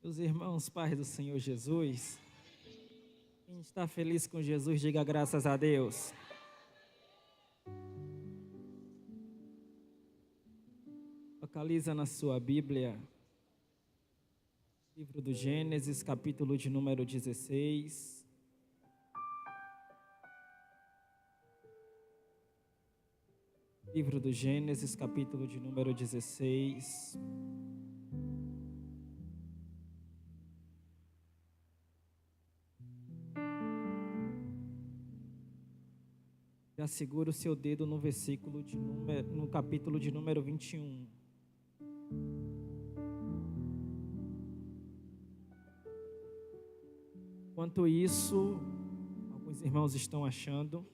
Meus irmãos, paz do Senhor Jesus, quem está feliz com Jesus, diga graças a Deus. Localiza na sua Bíblia, livro do Gênesis, capítulo de número 16. Livro do Gênesis, capítulo de número 16. Já segura o seu dedo no no capítulo de número 21. Enquanto isso, alguns irmãos estão achando,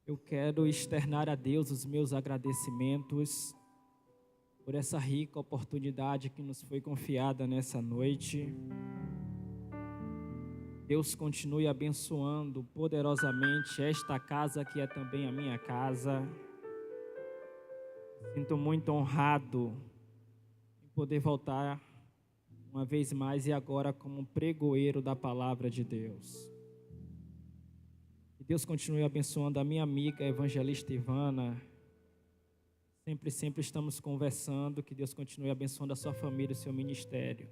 eu quero externar a Deus os meus agradecimentos por essa rica oportunidade que nos foi confiada nessa noite. Deus continue abençoando poderosamente esta casa que é também a minha casa. Sinto muito honrado em poder voltar uma vez mais e agora como pregoeiro da palavra de Deus. Que Deus continue abençoando a minha amiga evangelista Ivana. Sempre estamos conversando. Que Deus continue abençoando a sua família e o seu ministério.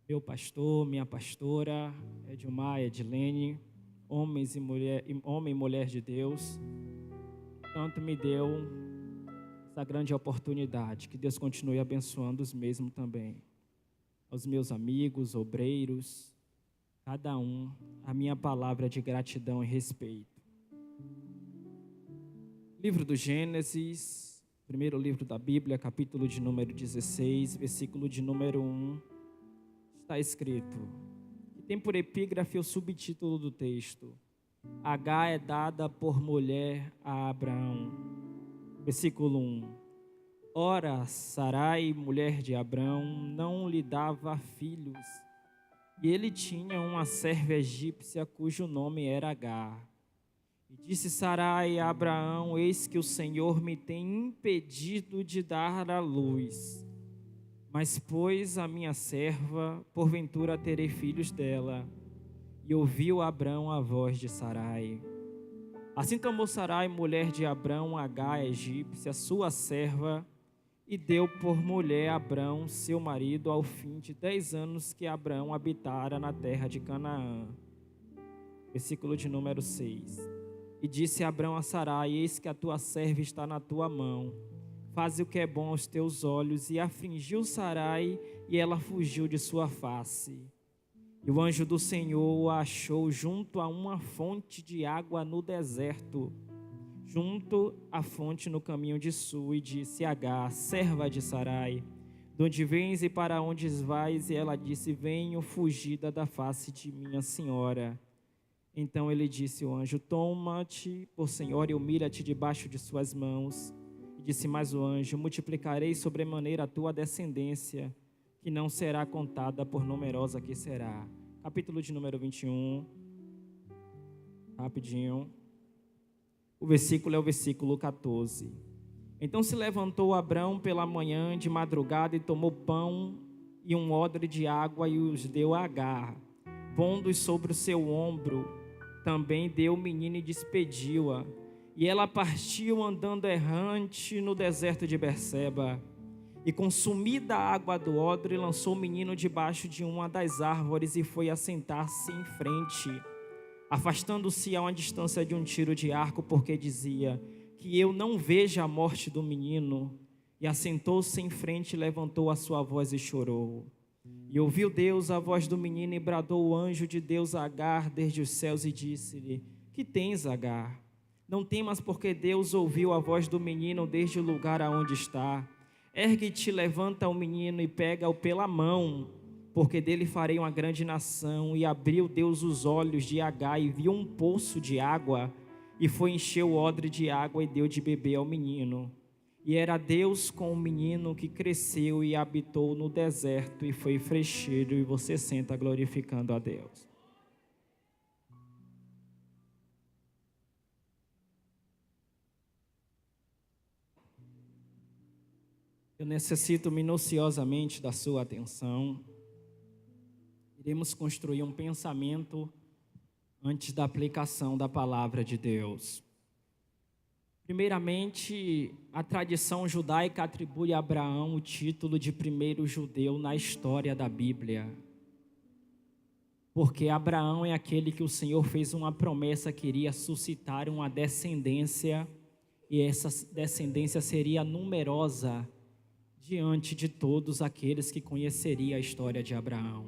Meu pastor, minha pastora, Edilmar, Edilene, homem e mulher de Deus, tanto me deu essa grande oportunidade. Que Deus continue abençoando os mesmos também. Aos meus amigos, obreiros, cada um, a minha palavra de gratidão e respeito. Livro do Gênesis, primeiro livro da Bíblia, capítulo de número 16, versículo de número 1. Está escrito, e tem por epígrafe o subtítulo do texto: Agar é dada por mulher a Abraão. Versículo 1. Ora, Sarai, mulher de Abraão, não lhe dava filhos, e ele tinha uma serva egípcia cujo nome era Agar. E disse Sarai a Abraão: eis que o Senhor me tem impedido de dar à luz. Mas, pois, a minha serva, porventura terei filhos dela. E ouviu Abrão a voz de Sarai. Assim tomou Sarai, mulher de Abrão, Agar, egípcia, sua serva, e deu por mulher a Abrão, seu marido, ao fim de 10 anos que Abrão habitara na terra de Canaã. Versículo de número 6. E disse Abrão a Sarai: eis que a tua serva está na tua mão. Faze o que é bom aos teus olhos. E afligiu Sarai, e ela fugiu de sua face. E o anjo do Senhor a achou junto a uma fonte de água no deserto, junto à fonte no caminho de sul, e disse a Agar, serva de Sarai: de onde vens e para onde vais? E ela disse: venho fugida da face de minha senhora. Então ele disse o anjo: toma-te por senhora e humilha-te debaixo de suas mãos. E disse mais o anjo: multiplicarei sobremaneira a tua descendência, que não será contada, por numerosa que será. Capítulo de número 21. Rapidinho. O versículo é o versículo 14. Então se levantou Abrão pela manhã de madrugada e tomou pão e um odre de água e os deu a Agar, pondo-os sobre o seu ombro. Também deu o menino e despediu-a. E ela partiu andando errante no deserto de Berseba. E consumida a água do odre, lançou o menino debaixo de uma das árvores e foi assentar-se em frente, afastando-se a uma distância de um tiro de arco, porque dizia: que eu não veja a morte do menino. E assentou-se em frente, levantou a sua voz e chorou. E ouviu Deus a voz do menino, e bradou o anjo de Deus a Agar desde os céus e disse-lhe: que tens, Agar? Não temas, porque Deus ouviu a voz do menino desde o lugar aonde está. Ergue-te, levanta o menino e pega-o pela mão, porque dele farei uma grande nação. E abriu Deus os olhos de Agar e viu um poço de água, e foi encher o odre de água e deu de beber ao menino. E era Deus com o menino, que cresceu e habitou no deserto e foi frecheiro. E você senta glorificando a Deus. Eu necessito minuciosamente da sua atenção. Iremos construir um pensamento antes da aplicação da palavra de Deus. Primeiramente, a tradição judaica atribui a Abraão o título de primeiro judeu na história da Bíblia. Porque Abraão é aquele que o Senhor fez uma promessa que iria suscitar uma descendência, e essa descendência seria numerosa diante de todos aqueles que conheceriam a história de Abraão.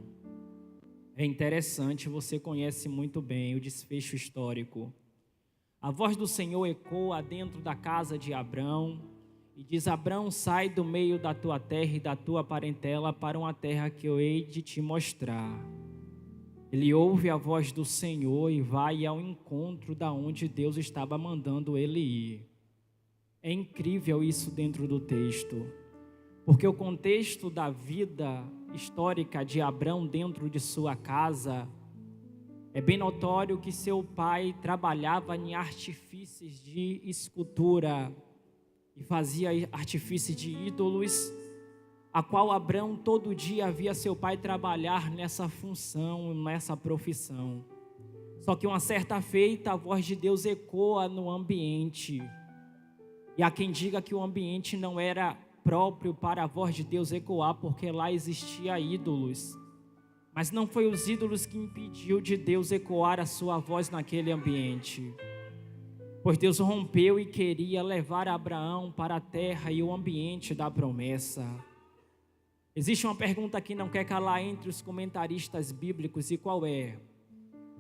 É interessante, você conhece muito bem o desfecho histórico. A voz do Senhor ecoa dentro da casa de Abrão e diz: Abrão, sai do meio da tua terra e da tua parentela para uma terra que eu hei de te mostrar. Ele ouve a voz do Senhor e vai ao encontro da onde Deus estava mandando ele ir. É incrível isso dentro do texto, porque o contexto da vida histórica de Abrão dentro de sua casa é bem notório que seu pai trabalhava em artifícios de escultura e fazia artifícios de ídolos, a qual Abrão todo dia via seu pai trabalhar nessa função, nessa profissão. Só que uma certa feita a voz de Deus ecoa no ambiente. E há quem diga que o ambiente não era próprio para a voz de Deus ecoar, porque lá existia ídolos. Mas não foi os ídolos que impediu de Deus ecoar a sua voz naquele ambiente. Pois Deus rompeu e queria levar Abraão para a terra e o ambiente da promessa. Existe uma pergunta que não quer calar entre os comentaristas bíblicos, e qual é?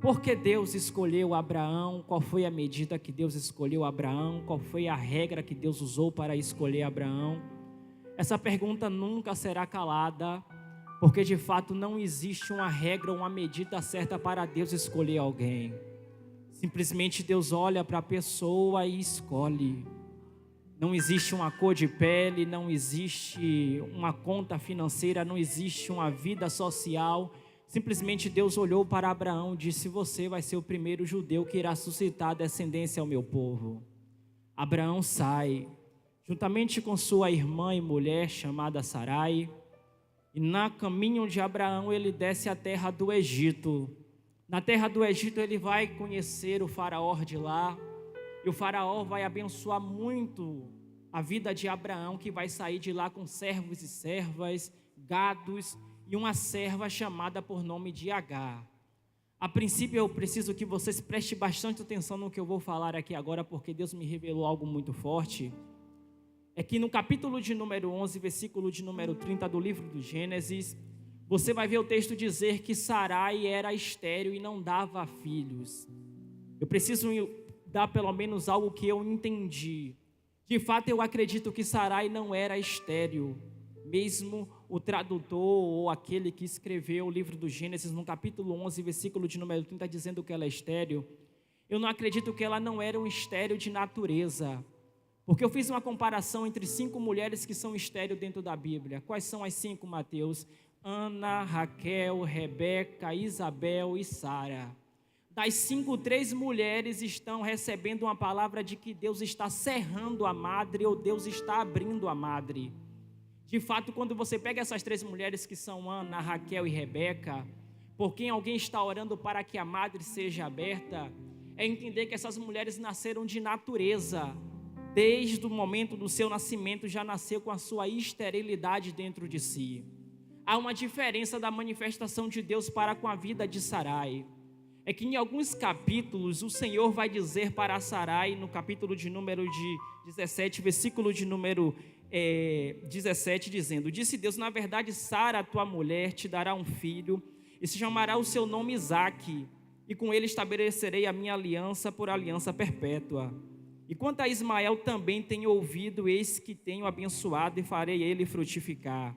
Por que Deus escolheu Abraão? Qual foi a medida que Deus escolheu Abraão? Qual foi a regra que Deus usou para escolher Abraão? Essa pergunta nunca será calada, porque de fato não existe uma regra, uma medida certa para Deus escolher alguém. Simplesmente Deus olha para a pessoa e escolhe. Não existe uma cor de pele, não existe uma conta financeira, não existe uma vida social. Simplesmente Deus olhou para Abraão e disse: você vai ser o primeiro judeu que irá suscitar descendência ao meu povo. Abraão sai, juntamente com sua irmã e mulher chamada Sarai, e no caminho de Abraão ele desce à terra do Egito. Na terra do Egito ele vai conhecer o faraó de lá, e o faraó vai abençoar muito a vida de Abraão, que vai sair de lá com servos e servas, gados e uma serva chamada por nome de Agar. A princípio eu preciso que vocês prestem bastante atenção no que eu vou falar aqui agora, porque Deus me revelou algo muito forte. É que no capítulo de número 11, versículo de número 30 do livro do Gênesis, você vai ver o texto dizer que Sarai era estéril e não dava filhos. Eu preciso dar pelo menos algo que eu entendi. De fato, eu acredito que Sarai não era estéril. Mesmo o tradutor ou aquele que escreveu o livro do Gênesis, no capítulo 11, versículo de número 30, dizendo que ela é estéril, eu não acredito que ela não era um estéril de natureza. Porque eu fiz uma comparação entre 5 mulheres que são estéril dentro da Bíblia. Quais são as 5, Mateus? Ana, Raquel, Rebeca, Isabel e Sara. Das 5, 3 mulheres estão recebendo uma palavra de que Deus está cerrando a madre ou Deus está abrindo a madre. De fato, quando você pega essas 3 mulheres que são Ana, Raquel e Rebeca, por quem alguém está orando para que a madre seja aberta, é entender que essas mulheres nasceram de natureza. Desde o momento do seu nascimento já nasceu com a sua esterilidade dentro de si. Há uma diferença da manifestação de Deus para com a vida de Sarai. É que em alguns capítulos o Senhor vai dizer para Sarai, no capítulo de número 17, versículo de número 17, dizendo: disse Deus, na verdade Sara, tua mulher, te dará um filho, e se chamará o seu nome Isaque, e com ele estabelecerei a minha aliança por aliança perpétua. E quanto a Ismael também tenho ouvido, eis que tenho abençoado e farei ele frutificar.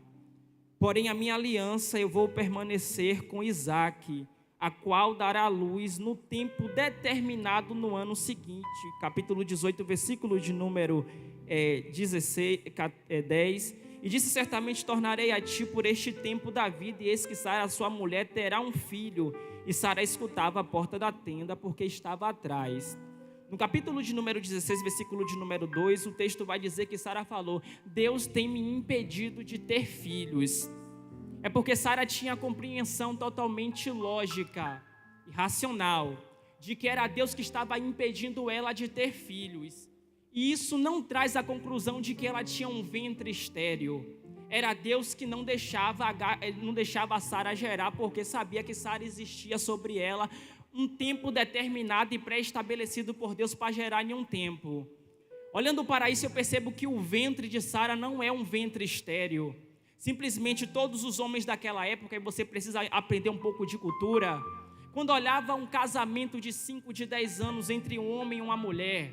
Porém a minha aliança eu vou permanecer com Isaque, a qual dará luz no tempo determinado no ano seguinte. Capítulo 18, versículo de número 10. E disse, certamente tornarei a ti por este tempo da vida, e eis que Sara, sua mulher, terá um filho. E Sara escutava a porta da tenda, porque estava atrás. No capítulo de número 16, versículo de número 2, o texto vai dizer que Sara falou: Deus tem me impedido de ter filhos. É porque Sara tinha a compreensão totalmente lógica e racional de que era Deus que estava impedindo ela de ter filhos. E isso não traz a conclusão de que ela tinha um ventre estéril. Era Deus que não deixava a Sara gerar, porque sabia que Sara existia sobre ela um tempo determinado e pré-estabelecido por Deus para gerar em um tempo. Olhando para isso, eu percebo que o ventre de Sara não é um ventre estéril. Simplesmente todos os homens daquela época, e você precisa aprender um pouco de cultura, quando olhava um casamento de 5, de 10 anos entre um homem e uma mulher,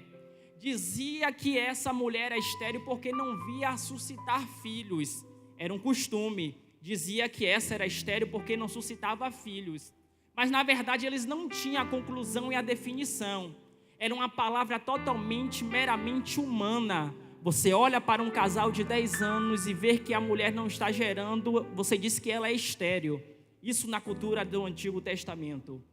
dizia que essa mulher era estéril porque não via suscitar filhos. Era um costume. Dizia que essa era estéril porque não suscitava filhos. Mas na verdade eles não tinham a conclusão e a definição. Era uma palavra totalmente, meramente humana. Você olha para um casal de 10 anos e vê que a mulher não está gerando, você diz que ela é estéril. Isso na cultura do Antigo Testamento.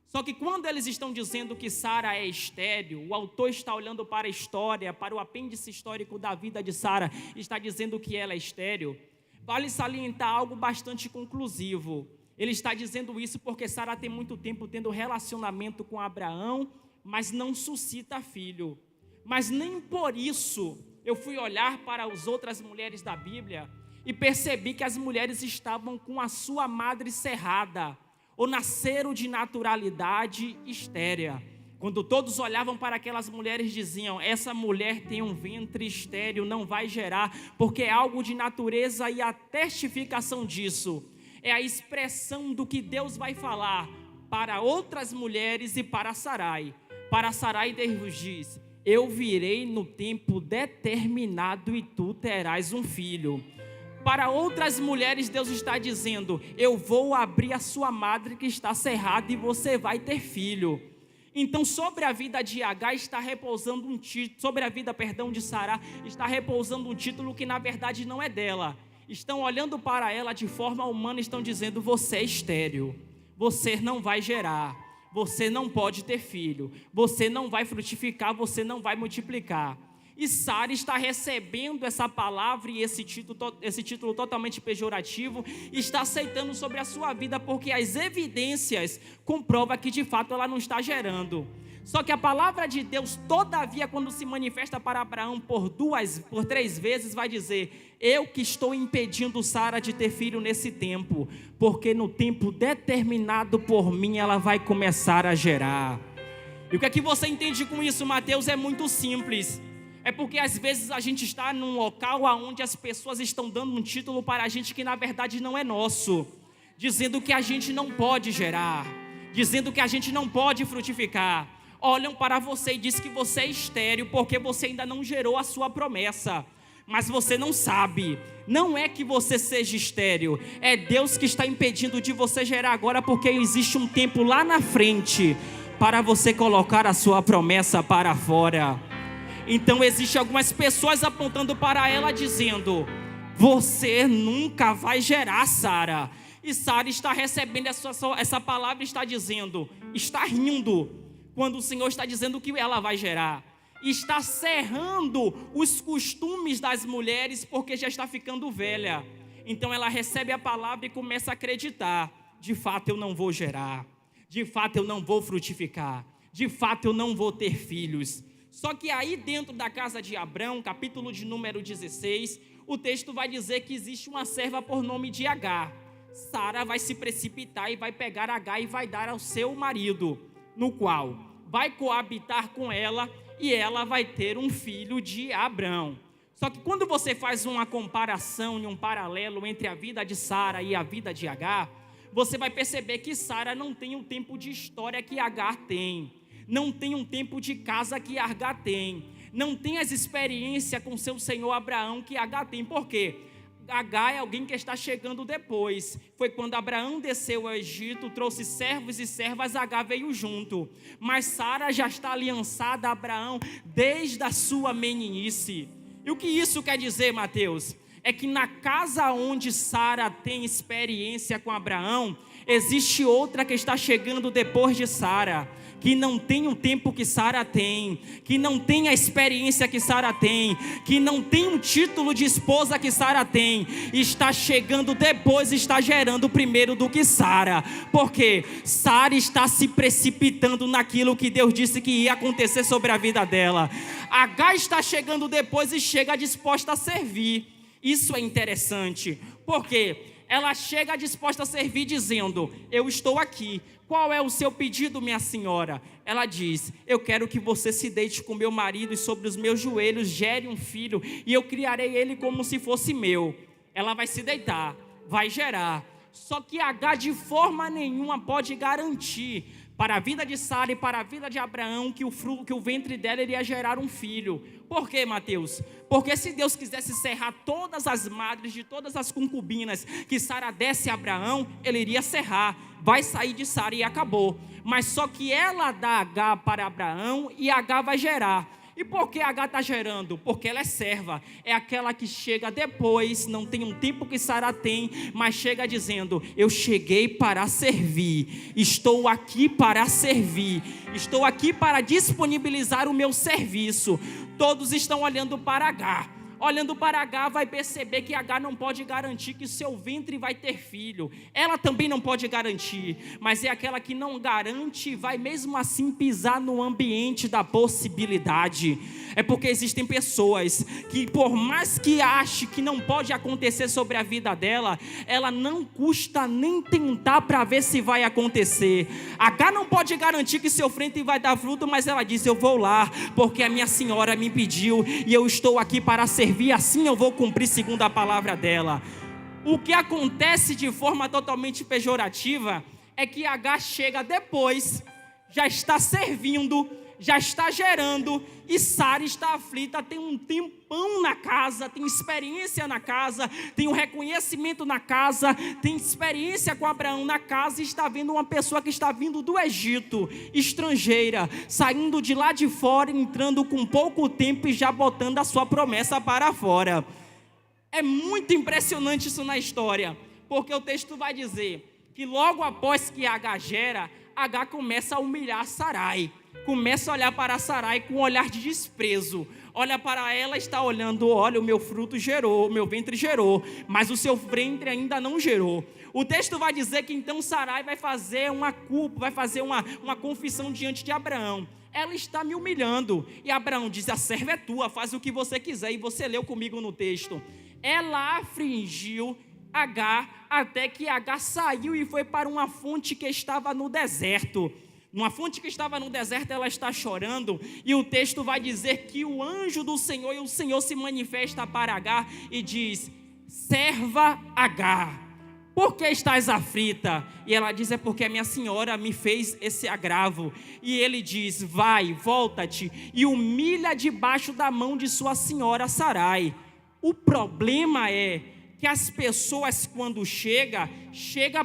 Só que quando eles estão dizendo que Sara é estéril, o autor está olhando para a história, para o apêndice histórico da vida de Sara, está dizendo que ela é estéril. Vale salientar algo bastante conclusivo. Ele está dizendo isso porque Sara tem muito tempo tendo relacionamento com Abraão, mas não suscita filho. Mas nem por isso eu fui olhar para as outras mulheres da Bíblia e percebi que as mulheres estavam com a sua madre cerrada, ou nasceram de naturalidade estérea. Quando todos olhavam para aquelas mulheres, diziam: essa mulher tem um ventre estéril, não vai gerar, porque é algo de natureza. E a testificação disso é a expressão do que Deus vai falar para outras mulheres e para Sarai. Para Sarai, Deus diz: eu virei no tempo determinado e tu terás um filho. Para outras mulheres, Deus está dizendo: eu vou abrir a sua madre que está cerrada e você vai ter filho. Então, sobre a vida de Agar está repousando um título, sobre a vida, de Sara, está repousando um título que na verdade não é dela. Estão olhando para ela de forma humana, estão dizendo: você é estéril, você não vai gerar, você não pode ter filho, você não vai frutificar, você não vai multiplicar. E Sara está recebendo essa palavra e esse título totalmente pejorativo, está aceitando sobre a sua vida, porque as evidências comprovam que de fato ela não está gerando. Só que a palavra de Deus, todavia, quando se manifesta para Abraão por 3 vezes, vai dizer: eu que estou impedindo Sara de ter filho nesse tempo, porque no tempo determinado por mim ela vai começar a gerar. E o que é que você entende com isso, Mateus? É muito simples. É porque às vezes a gente está num local onde as pessoas estão dando um título para a gente que na verdade não é nosso, dizendo que a gente não pode gerar, dizendo que a gente não pode frutificar. Olham para você e dizem que você é estéril porque você ainda não gerou a sua promessa. Mas você não sabe, não é que você seja estéril, é Deus que está impedindo de você gerar agora, porque existe um tempo lá na frente para você colocar a sua promessa para fora. Então existem algumas pessoas apontando para ela dizendo: você nunca vai gerar, Sara. E Sara está recebendo essa palavra, está dizendo, está rindo, quando o Senhor está dizendo que ela vai gerar. Está cerrando os costumes das mulheres, porque já está ficando velha. Então ela recebe a palavra e começa a acreditar: de fato eu não vou gerar, de fato eu não vou frutificar, de fato eu não vou ter filhos. Só que aí dentro da casa de Abrão, capítulo de número 16, o texto vai dizer que existe uma serva por nome de Agar. Sara vai se precipitar e vai pegar Agar e vai dar ao seu marido, no qual vai coabitar com ela e ela vai ter um filho de Abrão. Só que quando você faz uma comparação e um paralelo entre a vida de Sara e a vida de Agar, você vai perceber que Sara não tem o tempo de história que Agar tem. Não tem um tempo de casa que Agar tem. Não tem as experiências com seu senhor Abraão que Agar tem. Por quê? Agar é alguém que está chegando depois. Foi quando Abraão desceu ao Egito, trouxe servos e servas, Agar veio junto. Mas Sara já está aliançada a Abraão desde a sua meninice. E o que isso quer dizer, Mateus? É que na casa onde Sara tem experiência com Abraão, existe outra que está chegando depois de Sara, que não tem o tempo que Sara tem, que não tem a experiência que Sara tem, que não tem um título de esposa que Sara tem, está chegando depois, está gerando primeiro do que Sara. Porque Sara está se precipitando naquilo que Deus disse que ia acontecer sobre a vida dela. Agar está chegando depois e chega disposta a servir. Isso é interessante, porque ela chega disposta a servir dizendo: eu estou aqui, qual é o seu pedido, minha senhora? Ela diz: eu quero que você se deite com meu marido e sobre os meus joelhos gere um filho, e eu criarei ele como se fosse meu. Ela vai se deitar, vai gerar. Só que Agar de forma nenhuma pode garantir para a vida de Sara e para a vida de Abraão que o ventre dela iria gerar um filho. Por quê, Mateus? Porque se Deus quisesse cerrar todas as madres de todas as concubinas que Sara desse a Abraão, ele iria cerrar, vai sair de Sara e acabou. Mas só que ela dá Agar para Abraão e Agar vai gerar. E por que Agar está gerando? Porque ela é serva, é aquela que chega depois, não tem um tempo que Sara tem, mas chega dizendo: eu cheguei para servir, estou aqui para servir, estou aqui para disponibilizar o meu serviço. Todos estão olhando para Agar. Olhando para Agar, vai perceber que Agar não pode garantir que seu ventre vai ter filho. Ela também não pode garantir, mas é aquela que não garante e vai mesmo assim pisar no ambiente da possibilidade. É porque existem pessoas que, por mais que ache que não pode acontecer sobre a vida dela, ela não custa nem tentar para ver se vai acontecer. Agar não pode garantir que seu ventre vai dar fruto, mas ela diz: eu vou lá, porque a minha senhora me pediu e eu estou aqui para servir. Assim eu vou cumprir segundo a palavra dela. O que acontece de forma totalmente pejorativa é que Agar chega depois, já está servindo, já está gerando, e Sara está aflita, tem um tempão na casa, tem experiência na casa, tem um reconhecimento na casa, tem experiência com Abraão na casa, e está vendo uma pessoa que está vindo do Egito, estrangeira, saindo de lá de fora, entrando com pouco tempo e já botando a sua promessa para fora. É muito impressionante isso na história, porque o texto vai dizer que logo após que Agar gera, Agar começa a humilhar Sarai. Começa a olhar para Sarai com um olhar de desprezo. Olha para ela, está olhando: olha, o meu fruto gerou, o meu ventre gerou, mas o seu ventre ainda não gerou. O texto vai dizer que então Sarai vai fazer uma culpa, vai fazer uma confissão diante de Abraão. Ela está me humilhando. E Abraão diz: a serva é tua, faz o que você quiser. E você leu comigo no texto. Ela afligiu Agar até que Agar saiu e foi para uma fonte que estava no deserto. Numa fonte que estava no deserto, ela está chorando, e o texto vai dizer que o anjo do Senhor, e o Senhor se manifesta para Agar e diz: serva Agar, por que estás aflita? E ela diz: é porque a minha senhora me fez esse agravo. E ele diz: vai, volta-te e humilha debaixo da mão de sua senhora Sarai. O problema é que as pessoas, quando chega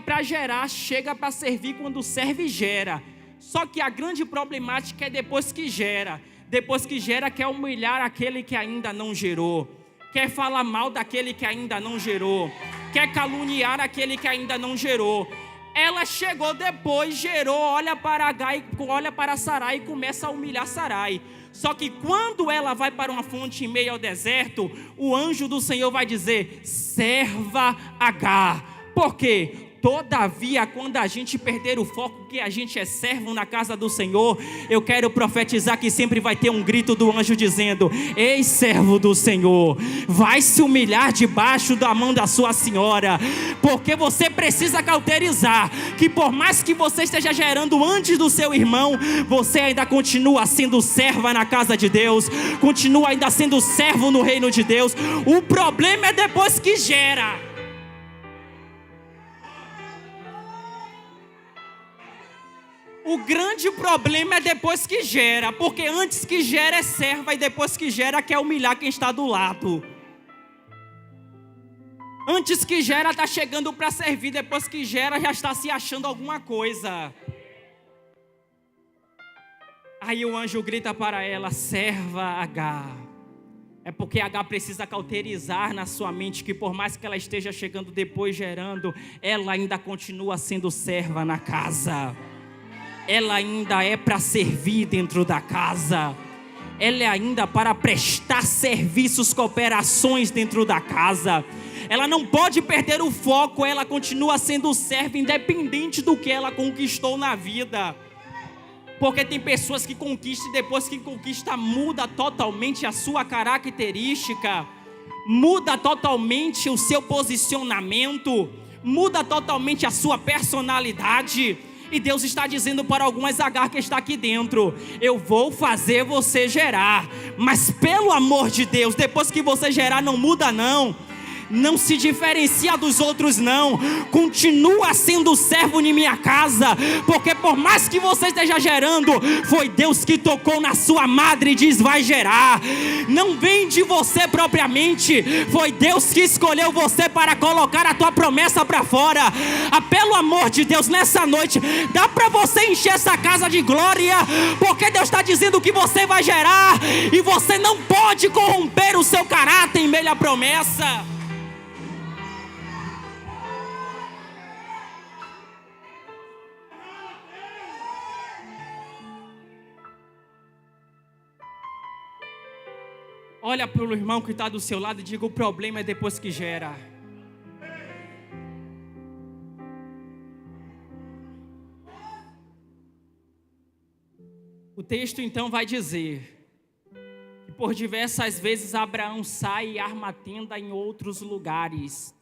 para gerar, chega para servir. Quando serve, gera. Só que a grande problemática é depois que gera. Depois que gera, quer humilhar aquele que ainda não gerou, quer falar mal daquele que ainda não gerou, quer caluniar aquele que ainda não gerou. Ela chegou depois, gerou, olha para Agar, olha para Sarai e começa a humilhar Sarai. Só que quando ela vai para uma fonte em meio ao deserto, o anjo do Senhor vai dizer: serva Agar. Por quê? Todavia, quando a gente perder o foco que a gente é servo na casa do Senhor, eu quero profetizar que sempre vai ter um grito do anjo dizendo: ei, servo do Senhor, vai se humilhar debaixo da mão da sua senhora, porque você precisa cauterizar que por mais que você esteja gerando antes do seu irmão, você ainda continua sendo serva na casa de Deus, continua ainda sendo servo no reino de Deus. O problema é depois que gera. O grande problema é depois que gera, porque antes que gera é serva e depois que gera quer humilhar quem está do lado. Antes que gera está chegando para servir, depois que gera já está se achando alguma coisa. Aí o anjo grita para ela: serva Agar. É porque Agar precisa cauterizar na sua mente que por mais que ela esteja chegando depois gerando, ela ainda continua sendo serva na casa. ela ainda é para servir dentro da casa. Ela é ainda para prestar serviços, cooperações dentro da casa. Ela não pode perder o foco, ela continua sendo serva, independente do que ela conquistou na vida. Porque tem pessoas que conquistam e depois que conquista muda totalmente a sua característica, muda totalmente o seu posicionamento, muda totalmente a sua personalidade. E Deus está dizendo para algumas Agar que está aqui dentro: eu vou fazer você gerar, mas pelo amor de Deus, depois que você gerar não muda não. Não se diferencia dos outros não. Continua sendo servo em minha casa. Porque por mais que você esteja gerando, foi Deus que tocou na sua madre e diz: vai gerar. Não vem de você propriamente. Foi Deus que escolheu você para colocar a tua promessa para fora. Pelo amor de Deus, nessa noite dá para você encher essa casa de glória. Porque Deus está dizendo que você vai gerar. E você não pode corromper o seu caráter em meio à promessa. Olha para o irmão que está do seu lado e diga: o problema é depois que gera. O texto então vai dizer que por diversas vezes Abraão sai e arma a tenda em outros lugares.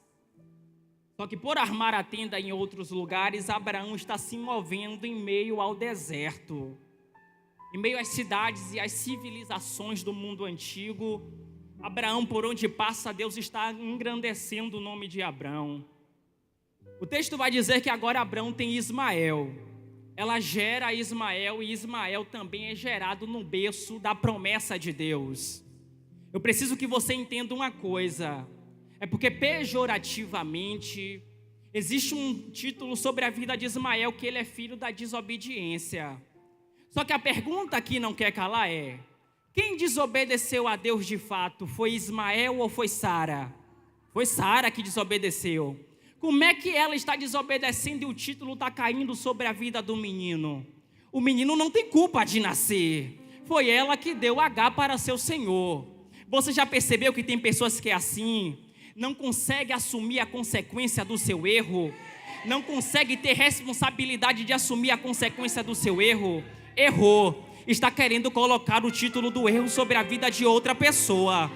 Só que por armar a tenda em outros lugares, Abraão está se movendo em meio ao deserto. Em meio às cidades e às civilizações do mundo antigo, Abraão, por onde passa, Deus está engrandecendo o nome de Abraão. O texto vai dizer que agora Abraão tem Ismael. Ela gera Ismael e Ismael também é gerado no berço da promessa de Deus. Eu preciso que você entenda uma coisa. É porque pejorativamente existe um título sobre a vida de Ismael, que ele é filho da desobediência. Só que a pergunta que não quer calar é: quem desobedeceu a Deus de fato? Foi Ismael ou foi Sara? Foi Sara que desobedeceu. Como é que ela está desobedecendo e o título está caindo sobre a vida do menino? O menino não tem culpa de nascer. Foi ela que deu Agar para seu senhor. Você já percebeu que tem pessoas que é assim? Não consegue assumir a consequência do seu erro? Não consegue ter responsabilidade de assumir a consequência do seu erro? Errou, está querendo colocar o título do erro sobre a vida de outra pessoa.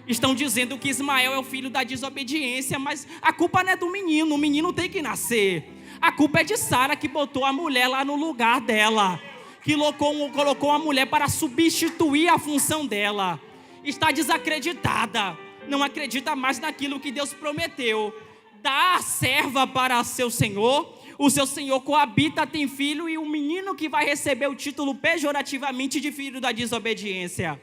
Estão dizendo que Ismael é o filho da desobediência, mas a culpa não é do menino, o menino tem que nascer. A culpa é de Sara, que botou a mulher lá no lugar dela, que colocou a mulher para substituir a função dela. Está desacreditada, não acredita mais naquilo que Deus prometeu. Dá a serva para seu senhor. O seu senhor coabita, tem filho, e o menino que vai receber o título pejorativamente de filho da desobediência.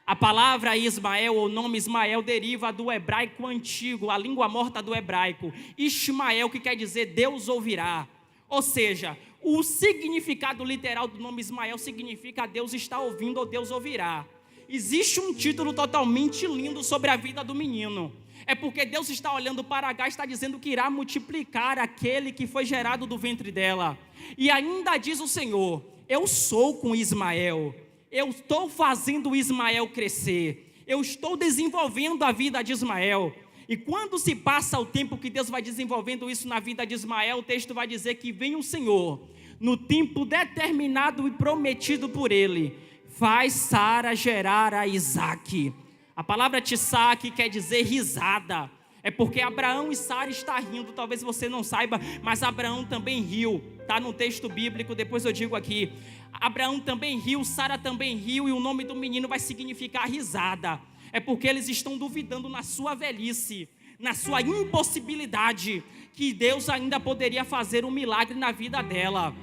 A palavra Ismael, ou nome Ismael, deriva do hebraico antigo, a língua morta do hebraico. Ismael, que quer dizer Deus ouvirá. Ou seja, o significado literal do nome Ismael significa Deus está ouvindo ou Deus ouvirá. Existe um título totalmente lindo sobre a vida do menino. É porque Deus está olhando para Agar e está dizendo que irá multiplicar aquele que foi gerado do ventre dela. E ainda diz o Senhor: eu sou com Ismael. Eu estou fazendo Ismael crescer. Eu estou desenvolvendo a vida de Ismael. E quando se passa o tempo que Deus vai desenvolvendo isso na vida de Ismael, o texto vai dizer que vem o Senhor, no tempo determinado e prometido por Ele, faz Sara gerar a Isaque. A palavra Tissaque quer dizer risada. É porque Abraão e Sara estão rindo. Talvez você não saiba, mas Abraão também riu. Está no texto bíblico, depois eu digo aqui. Abraão também riu, Sara também riu, e o nome do menino vai significar risada. É porque eles estão duvidando na sua velhice, na sua impossibilidade, que Deus ainda poderia fazer um milagre na vida dela.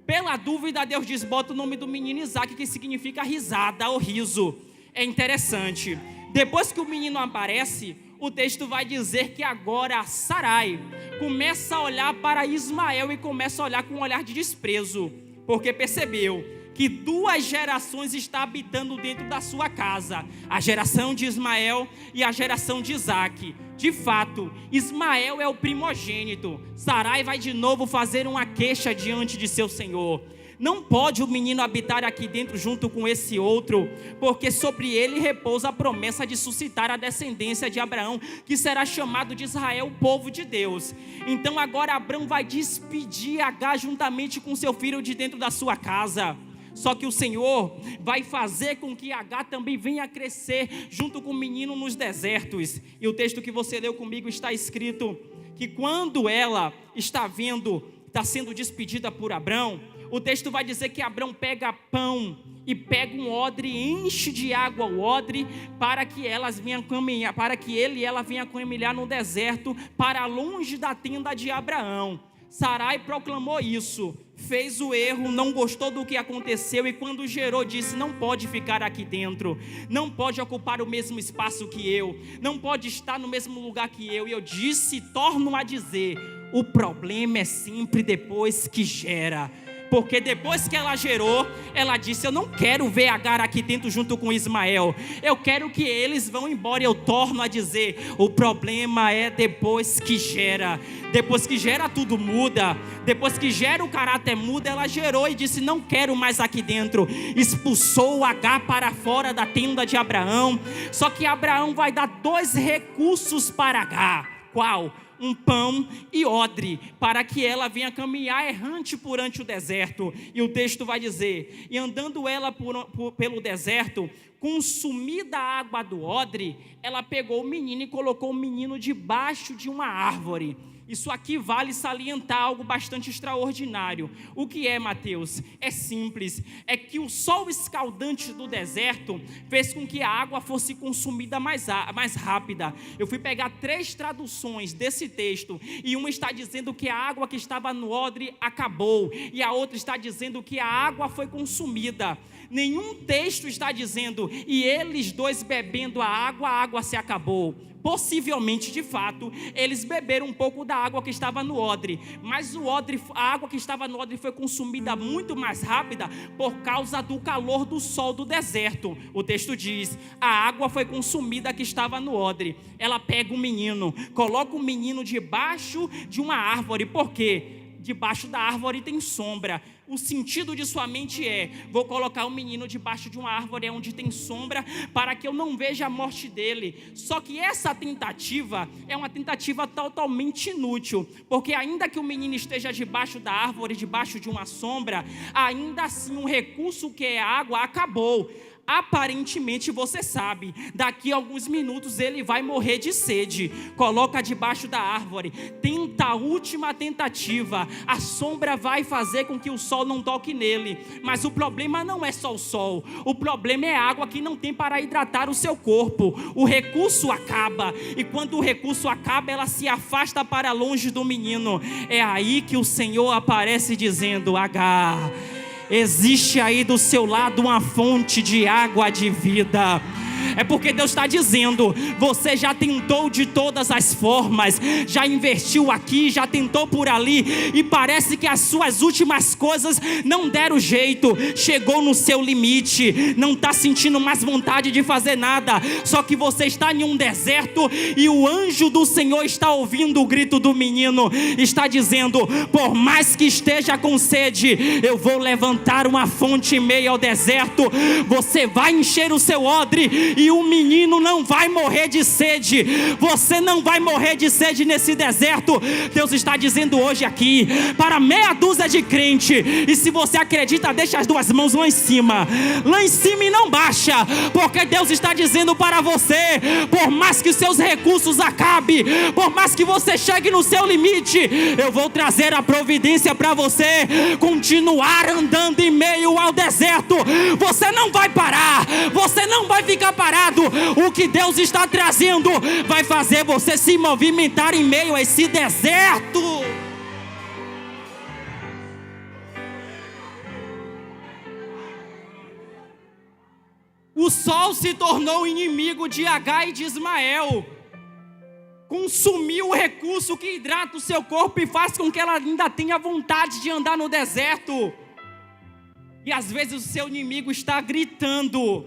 Pela dúvida, Deus diz: bota o nome do menino Isaque, que significa risada ou riso. É interessante. Depois que o menino aparece, o texto vai dizer que agora Sarai começa a olhar para Ismael e começa a olhar com um olhar de desprezo, porque percebeu que 2 gerações estão habitando dentro da sua casa: a geração de Ismael e a geração de Isaque. De fato, Ismael é o primogênito. Sarai vai de novo fazer uma queixa diante de seu senhor. Não pode o menino habitar aqui dentro junto com esse outro, porque sobre ele repousa a promessa de suscitar a descendência de Abraão, que será chamado de Israel, o povo de Deus. Então agora Abraão vai despedir Agar juntamente com seu filho de dentro da sua casa. Só que o Senhor vai fazer com que Agar também venha crescer junto com o menino nos desertos. E o texto que você leu comigo está escrito que quando ela está sendo despedida por Abrão, o texto vai dizer que Abrão pega pão e pega um odre, enche de água o odre, para que ele e ela venham caminhar no deserto, para longe da tenda de Abraão. Sarai proclamou isso, fez o erro, não gostou do que aconteceu, e quando gerou disse: não pode ficar aqui dentro, não pode ocupar o mesmo espaço que eu, não pode estar no mesmo lugar que eu. E eu disse, torno a dizer, o problema é sempre depois que gera. Porque depois que ela gerou, ela disse: eu não quero ver Agar aqui dentro junto com Ismael, eu quero que eles vão embora. Eu torno a dizer, o problema é depois que gera. Depois que gera tudo muda, depois que gera o caráter muda. Ela gerou e disse: não quero mais aqui dentro. Expulsou Agar para fora da tenda de Abraão. Só que Abraão vai dar 2 recursos para Agar. Qual? Um pão e odre, para que ela venha caminhar errante durante o deserto. E o texto vai dizer: e andando ela pelo deserto, consumida a água do odre, ela pegou o menino e colocou o menino debaixo de uma árvore. Isso aqui vale salientar algo bastante extraordinário. O que é, Mateus? É simples, é que o sol escaldante do deserto fez com que a água fosse consumida mais rápida. Eu fui pegar 3 traduções desse texto, e uma está dizendo que a água que estava no odre acabou, e a outra está dizendo que a água foi consumida. Nenhum texto está dizendo: e eles 2 bebendo a água se acabou. Possivelmente, de fato, eles beberam um pouco da água que estava no odre, mas a água que estava no odre foi consumida muito mais rápida por causa do calor do sol do deserto. O texto diz: a água foi consumida que estava no odre. Ela pega o menino, coloca o menino debaixo de uma árvore. Por quê? Debaixo da árvore tem sombra. O sentido de sua mente é: vou colocar o menino debaixo de uma árvore onde tem sombra, para que eu não veja a morte dele. Só que essa tentativa é uma tentativa totalmente inútil, porque ainda que o menino esteja debaixo da árvore, debaixo de uma sombra, ainda assim o recurso que é a água acabou. Aparentemente você sabe, daqui a alguns minutos ele vai morrer de sede. Coloca debaixo da árvore, tenta a última tentativa, a sombra vai fazer com que o sol não toque nele. Mas o problema não é só o sol, o problema é a água que não tem para hidratar o seu corpo. O recurso acaba, e quando o recurso acaba, ela se afasta para longe do menino. É aí que o Senhor aparece dizendo: Agar, existe aí do seu lado uma fonte de água de vida. É porque Deus está dizendo: você já tentou de todas as formas, já investiu aqui, já tentou por ali, e parece que as suas últimas coisas não deram jeito. Chegou no seu limite, não está sentindo mais vontade de fazer nada. Só que você está em um deserto, e o anjo do Senhor está ouvindo o grito do menino, está dizendo: por mais que esteja com sede, eu vou levantar uma fonte em meio ao deserto. Você vai encher o seu odre, e o menino não vai morrer de sede. Você não vai morrer de sede nesse deserto. Deus está dizendo hoje aqui para meia dúzia de crente, e se você acredita, deixa as 2 mãos lá em cima e não baixa, porque Deus está dizendo para você: por mais que seus recursos acabem, por mais que você chegue no seu limite, eu vou trazer a providência para você continuar andando em meio ao deserto. Você não vai parar, você não vai ficar parado. O que Deus está trazendo vai fazer você se movimentar em meio a esse deserto. O sol se tornou inimigo de Agar e de Ismael. Consumiu o recurso que hidrata o seu corpo e faz com que ela ainda tenha vontade de andar no deserto. E às vezes o seu inimigo está gritando: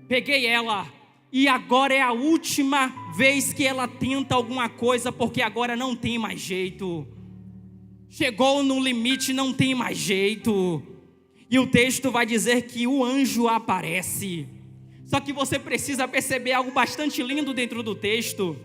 peguei ela, e agora é a última vez que ela tenta alguma coisa, porque agora não tem mais jeito. Chegou no limite, não tem mais jeito. E o texto vai dizer que o anjo aparece. Só que você precisa perceber algo bastante lindo dentro do texto.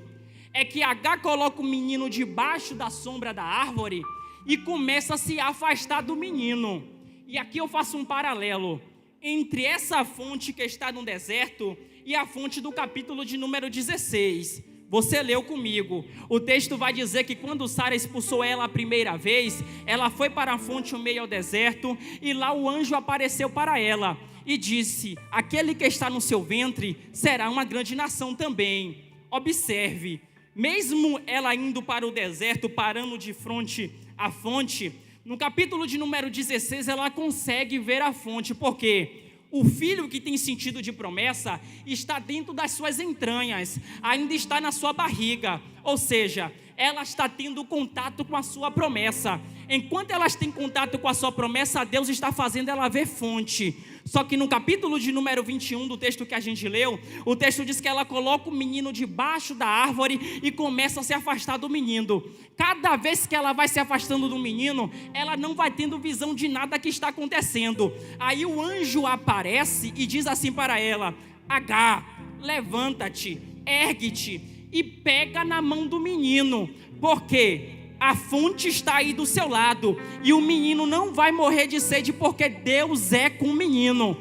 É que Agar coloca o menino debaixo da sombra da árvore e começa a se afastar do menino. E aqui eu faço um paralelo entre essa fonte que está no deserto e a fonte do capítulo de número 16. Você leu comigo. O texto vai dizer que quando Sara expulsou ela a primeira vez, ela foi para a fonte no meio ao deserto, e lá o anjo apareceu para ela e disse: aquele que está no seu ventre será uma grande nação também. Observe, mesmo ela indo para o deserto, parando de frente à fonte, no capítulo de número 16 ela consegue ver a fonte, porque o filho que tem sentido de promessa está dentro das suas entranhas, ainda está na sua barriga, ou seja, ela está tendo contato com a sua promessa. Enquanto elas têm contato com a sua promessa, Deus está fazendo ela ver fonte. Só que no capítulo de número 21 do texto que a gente leu, o texto diz que ela coloca o menino debaixo da árvore e começa a se afastar do menino. Cada vez que ela vai se afastando do menino, ela não vai tendo visão de nada que está acontecendo. Aí o anjo aparece e diz assim para ela: Agar, levanta-te, ergue-te e pega na mão do menino, porque a fonte está aí do seu lado, e o menino não vai morrer de sede, porque Deus é com o menino.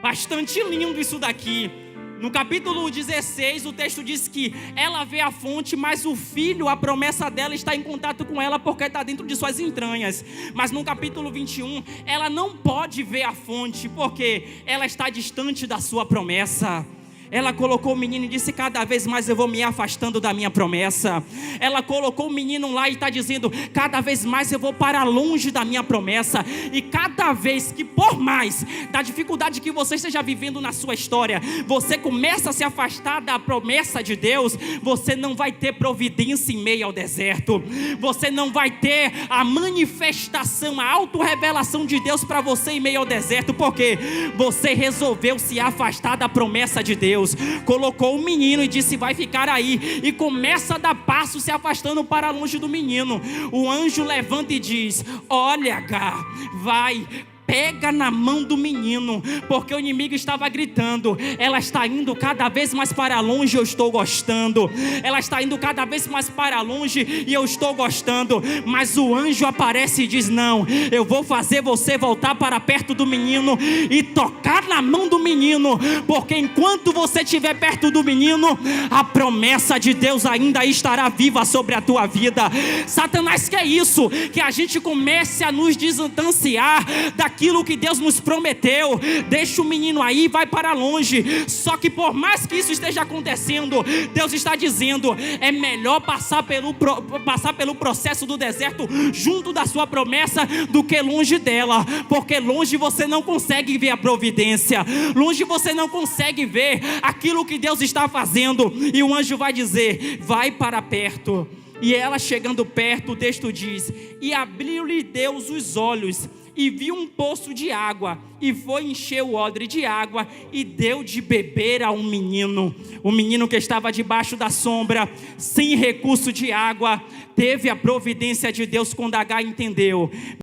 Bastante lindo isso daqui. No capítulo 16, o texto diz que ela vê a fonte, mas o filho, a promessa dela está em contato com ela, porque está dentro de suas entranhas. Mas no capítulo 21, ela não pode ver a fonte, porque ela está distante da sua promessa. Ela colocou o menino e disse: cada vez mais eu vou me afastando da minha promessa. Ela colocou o menino lá e está dizendo: cada vez mais eu vou para longe da minha promessa. E cada vez que, por mais da dificuldade que você esteja vivendo na sua história, você começa a se afastar da promessa de Deus, você não vai ter providência em meio ao deserto. Você não vai ter a manifestação, a autorrevelação de Deus para você em meio ao deserto, porque você resolveu se afastar da promessa de Deus. Colocou o menino e disse: vai ficar aí, e começa a dar passo se afastando para longe do menino. O anjo levanta e diz: olha, Agar, vai, pega na mão do menino, porque o inimigo estava gritando: ela está indo cada vez mais para longe, eu estou gostando. Ela está indo cada vez mais para longe e eu estou gostando. Mas o anjo aparece e diz: não, eu vou fazer você voltar para perto do menino e tocar na mão do menino, porque enquanto você estiver perto do menino, a promessa de Deus ainda estará viva sobre a tua vida. Satanás quer isso, que a gente comece a nos distanciar daquilo que Deus nos prometeu. Deixa o menino aí, vai para longe. Só que por mais que isso esteja acontecendo, Deus está dizendo: é melhor passar pelo processo do deserto junto da sua promessa do que longe dela, porque longe você não consegue ver a providência, longe você não consegue ver aquilo que Deus está fazendo. E o anjo vai dizer: vai para perto. E ela chegando perto, o texto diz: e abriu-lhe Deus os olhos, e viu um poço de água, e foi encher o odre de água, e deu de beber a um menino. O menino que estava debaixo da sombra, sem recurso de água, teve a providência de Deus quando Agar entendeu: